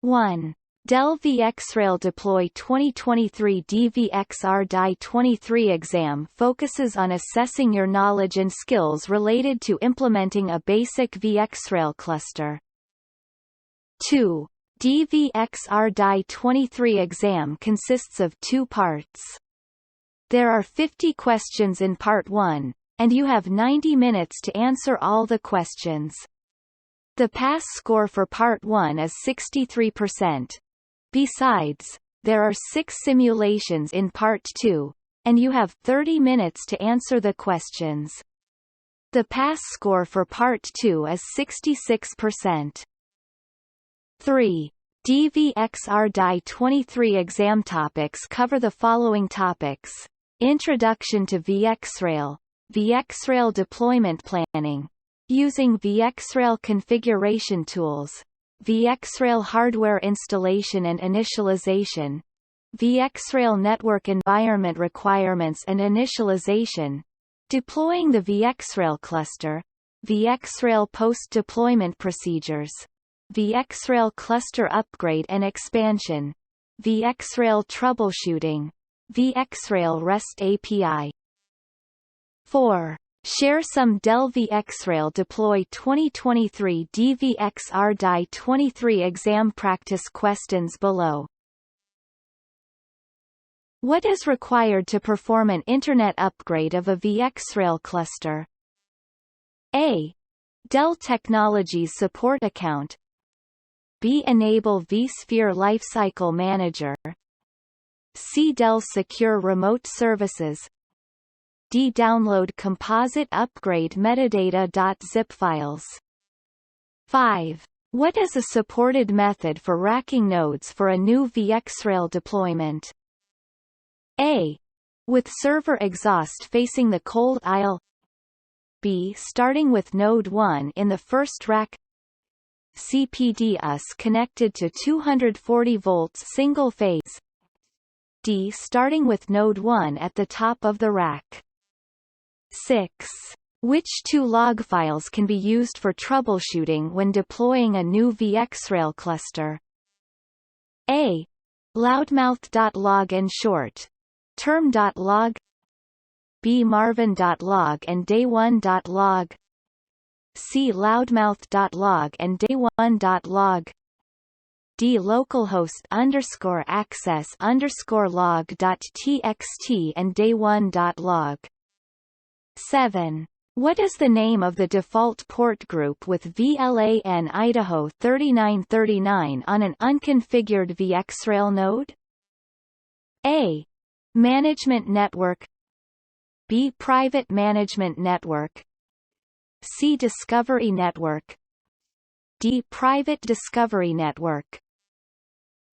1. Dell VxRail Deploy 2023 D-VXR-DY-23 exam focuses on assessing your knowledge and skills related to implementing a basic VxRail cluster. 2. D-VXR-DY-23 exam consists of 2 parts. There are 50 questions in Part 1, and you have 90 minutes to answer all the questions. The pass score for Part 1 is 63%. Besides, there are 6 simulations in Part 2, and you have 30 minutes to answer the questions. The pass score for Part 2 is 66%. 3. D-VXR-DY-23 exam topics cover the following topics: Introduction to VxRail, VxRail deployment planning, using VxRail configuration tools, VxRail hardware installation and initialization, VxRail network environment requirements and initialization, deploying the VxRail cluster, VxRail post-deployment procedures, VxRail cluster upgrade and expansion, VxRail troubleshooting, VxRail REST API. 4. Share some Dell VxRail Deploy 2023 D-VXR-DY-23 exam practice questions below. What is required to perform an Internet upgrade of a VxRail cluster? A. Dell Technologies support account. B. Enable vSphere Lifecycle Manager. C. Dell Secure Remote Services. D. Download composite upgrade metadata.zip files. 5. What is a supported method for racking nodes for a new VxRail deployment? A. With server exhaust facing the cold aisle. B. Starting with node 1 in the first rack. C. PDUs connected to 240 volts single phase. D. Starting with node 1 at the top of the rack. 6. Which 2 log files can be used for troubleshooting when deploying a new VxRail cluster? A. Loudmouth.log and short term.log. B. Marvin.log and day1.log. C. Loudmouth.log and day1.log. D. localhost_access_log.txt and day1.log. 7. What is the name of the default port group with VLAN Idaho 3939 on an unconfigured VxRail node? A. Management Network. B. Private Management Network. C. Discovery Network. D. Private Discovery Network.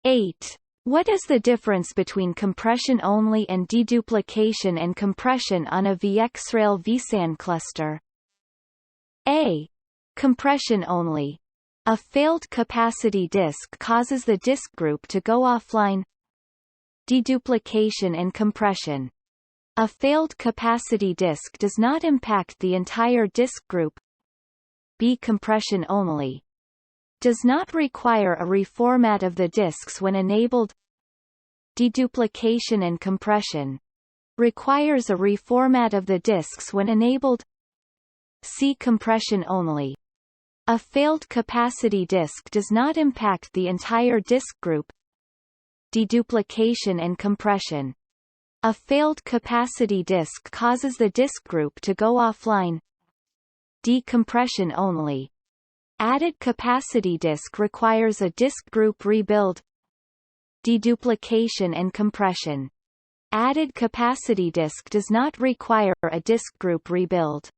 8. What is the difference between compression only and deduplication and compression on a VxRail vSAN cluster? A. Compression only. A failed capacity disk causes the disk group to go offline. Deduplication and compression. A failed capacity disk does not impact the entire disk group. B. Compression only. Does not require a reformat of the disks when enabled. Deduplication and compression. Requires a reformat of the disks when enabled. C. Compression only. A failed capacity disk does not impact the entire disk group. Deduplication and compression. A failed capacity disk causes the disk group to go offline. Decompression only. Added capacity disk requires a disk group rebuild. Deduplication and compression. Added capacity disk does not require a disk group rebuild.